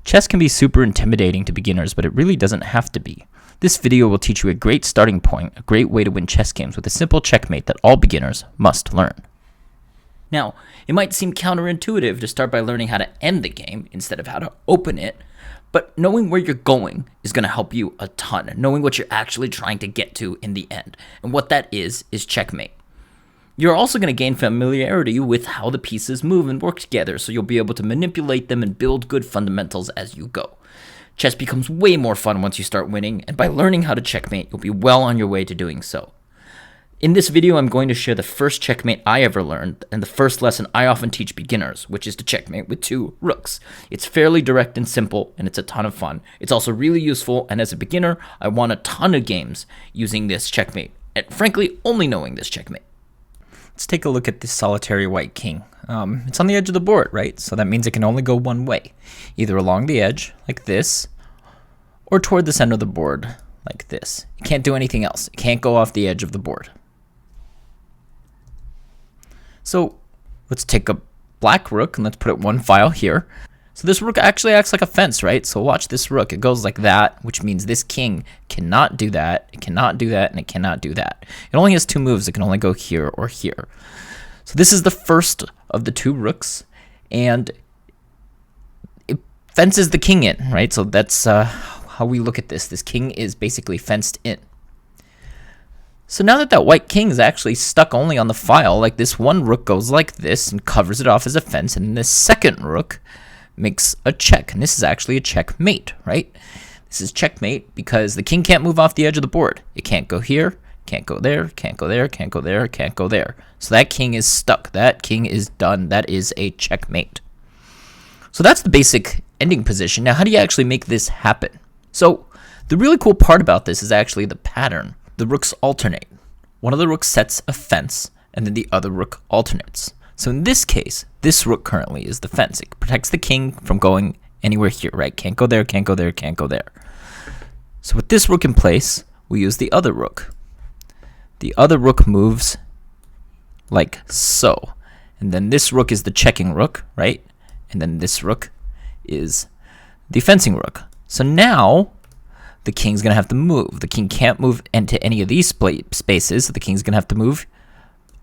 Chess can be super intimidating to beginners, but it really doesn't have to be. This video will teach you a great starting point, a great way to win chess games with a simple checkmate that all beginners must learn. Now, it might seem counterintuitive to start by learning how to end the game instead of how to open it, but knowing where you're going is going to help you a ton, knowing what you're actually trying to get to in the end. And what that is checkmate. You're also going to gain familiarity with how the pieces move and work together, so you'll be able to manipulate them and build good fundamentals as you go. Chess becomes way more fun once you start winning, and by learning how to checkmate, you'll be well on your way to doing so. In this video, I'm going to share the first checkmate I ever learned, and the first lesson I often teach beginners, which is to checkmate with 2 rooks. It's fairly direct and simple, and it's a ton of fun. It's also really useful, and as a beginner, I won a ton of games using this checkmate, and frankly, only knowing this checkmate. Let's take a look at this solitary white king. It's on the edge of the board, right? So that means it can only go one way, either along the edge, like this, or toward the center of the board, like this. It can't do anything else. It can't go off the edge of the board. So let's take a black rook and let's put it one file here. So this rook actually acts like a fence, right? So watch this rook. It goes like that, which means this king cannot do that, it cannot do that, and it cannot do that. It only has 2 moves. It can only go here or here. So this is the first of the 2 rooks, and it fences the king in, right? So that's how we look at this. This king is basically fenced in. So now that white king is actually stuck only on the file, like this one rook goes like this and covers it off as a fence, and this second rook makes a check, and this is actually a checkmate, right? This is checkmate because the king can't move off the edge of the board. It can't go here, can't go there, can't go there, can't go there, can't go there. So that king is stuck. That king is done. That is a checkmate. So that's the basic ending position. Now, how do you actually make this happen? So the really cool part about this is actually the pattern. The rooks alternate. One of the rooks sets a fence, and then the other rook alternates. So in this case, this rook currently is the fence. It protects the king from going anywhere here, right? Can't go there, can't go there, can't go there. So with this rook in place, we use the other rook. The other rook moves like so. And then this rook is the checking rook, right? And then this rook is the fencing rook. So now the king's going to have to move. The king can't move into any of these spaces, so the king's going to have to move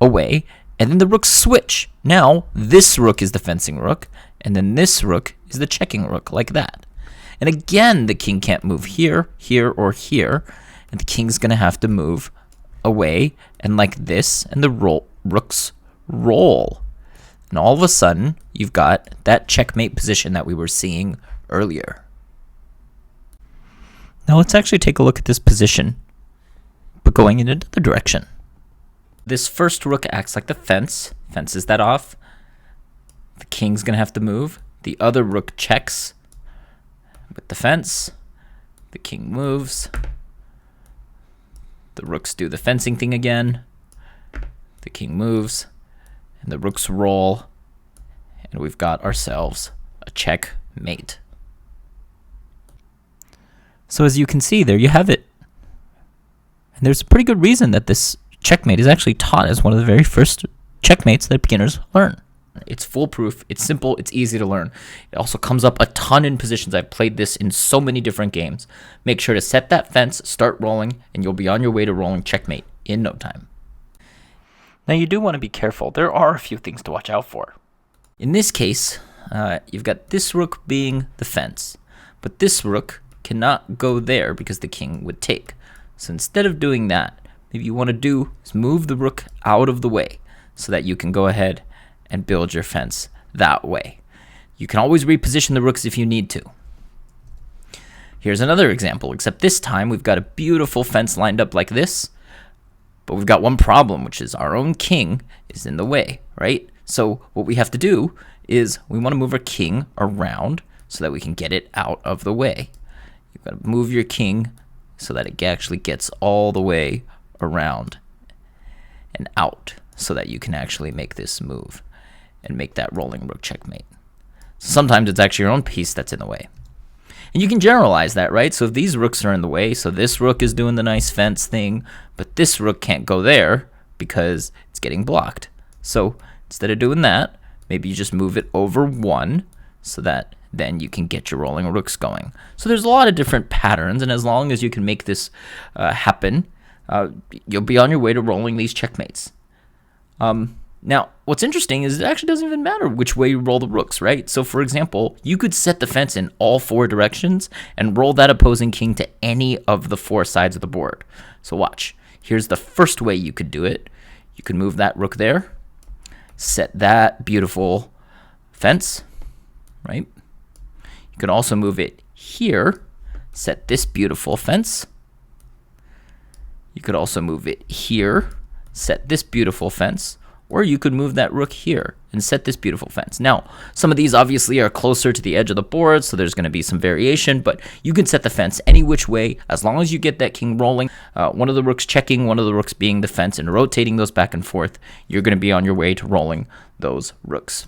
away. And then the rooks switch. Now, this rook is the fencing rook, and then this rook is the checking rook, like that. And again, the king can't move here, here, or here, and the king's going to have to move away, and like this, and the rooks roll. And all of a sudden, you've got that checkmate position that we were seeing earlier. Now let's actually take a look at this position, but going in another direction. This first rook acts like the fence, fences that off. The king's going to have to move. The other rook checks with the fence. The king moves. The rooks do the fencing thing again. The king moves. And the rooks roll. And we've got ourselves a checkmate. So as you can see, there you have it. And there's a pretty good reason that this checkmate is actually taught as one of the very first checkmates that beginners learn. It's foolproof, it's simple, it's easy to learn. It also comes up a ton in positions. I've played this in so many different games. Make sure to set that fence, start rolling, and you'll be on your way to rolling checkmate in no time. Now you do want to be careful. There are a few things to watch out for. In this case, you've got this rook being the fence, but this rook cannot go there because the king would take. So instead of doing that, maybe you want to do is move the rook out of the way so that you can go ahead and build your fence that way. You can always reposition the rooks if you need to. Here's another example, except this time we've got a beautiful fence lined up like this, but we've got one problem, which is our own king is in the way, right? So what we have to do is we want to move our king around so that we can get it out of the way. You've got to move your king so that it actually gets all the way around and out so that you can actually make this move and make that rolling rook checkmate. So sometimes it's actually your own piece that's in the way. And you can generalize that, right? So if these rooks are in the way, so this rook is doing the nice fence thing, but this rook can't go there because it's getting blocked. So instead of doing that, maybe you just move it over 1 so that then you can get your rolling rooks going. So there's a lot of different patterns, and as long as you can make this happen, you'll be on your way to rolling these checkmates. Now, what's interesting is it actually doesn't even matter which way you roll the rooks, right? So, for example, you could set the fence in all 4 directions and roll that opposing king to any of the 4 sides of the board. So watch. Here's the first way you could do it. You could move that rook there, set that beautiful fence, right? You could also move it here, set this beautiful fence. You could also move it here, set this beautiful fence, or you could move that rook here and set this beautiful fence. Now, some of these obviously are closer to the edge of the board, so there's going to be some variation, but you can set the fence any which way as long as you get that king rolling, one of the rooks checking, one of the rooks being the fence, and rotating those back and forth. You're going to be on your way to rolling those rooks.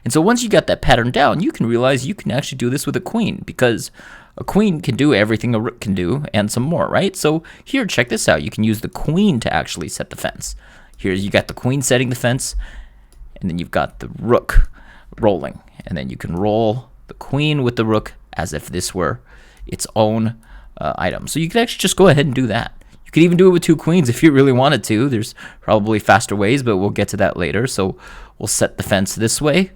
And so once you got that pattern down, you can realize you can actually do this with a queen, because a queen can do everything a rook can do and some more, right? So here, check this out. You can use the queen to actually set the fence. Here you got the queen setting the fence, and then you've got the rook rolling. And then you can roll the queen with the rook as if this were its own item. So you could actually just go ahead and do that. You could even do it with 2 queens if you really wanted to. There's probably faster ways, but we'll get to that later. So we'll set the fence this way.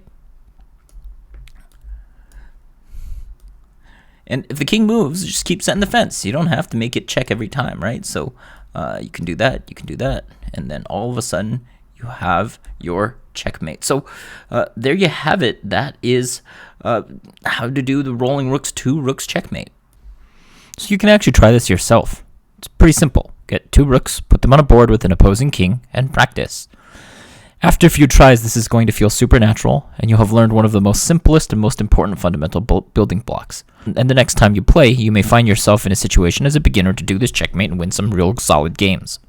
And if the king moves, just keep setting the fence. You don't have to make it check every time, right? So you can do that, you can do that, and then all of a sudden you have your checkmate. So there you have it. That is how to do the rolling rooks 2 rooks checkmate. So you can actually try this yourself. It's pretty simple. Get 2 rooks, put them on a board with an opposing king, and practice. After a few tries, this is going to feel supernatural, and you'll have learned one of the most simplest and most important fundamental building blocks. And the next time you play, you may find yourself in a situation as a beginner to do this checkmate and win some real solid games.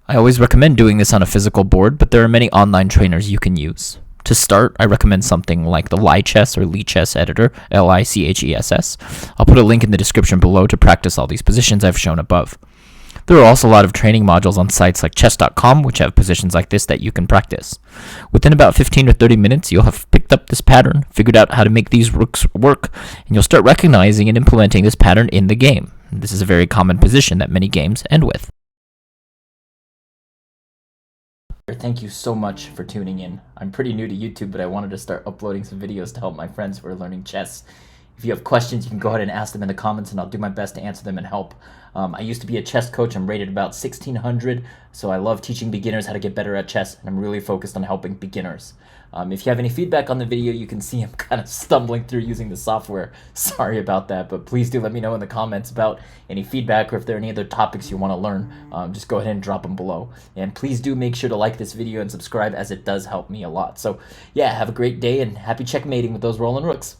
I always recommend doing this on a physical board, but there are many online trainers you can use. To start, I recommend something like the Lichess or Lichess editor, Lichess. I'll put a link in the description below to practice all these positions I've shown above. There are also a lot of training modules on sites like chess.com, which have positions like this that you can practice. Within about 15 to 30 minutes, you'll have picked up this pattern, figured out how to make these rooks work, and you'll start recognizing and implementing this pattern in the game. This is a very common position that many games end with. Thank you so much for tuning in. I'm pretty new to YouTube, but I wanted to start uploading some videos to help my friends who are learning chess. If you have questions, you can go ahead and ask them in the comments, and I'll do my best to answer them and help. I used to be a chess coach. I'm rated about 1600, so I love teaching beginners how to get better at chess, and I'm really focused on helping beginners. If you have any feedback on the video, you can see I'm kind of stumbling through using the software. Sorry about that, but please do let me know in the comments about any feedback, or if there are any other topics you want to learn. Just go ahead and drop them below. And please do make sure to like this video and subscribe, as it does help me a lot. So yeah, have a great day, and happy checkmating with those rolling rooks.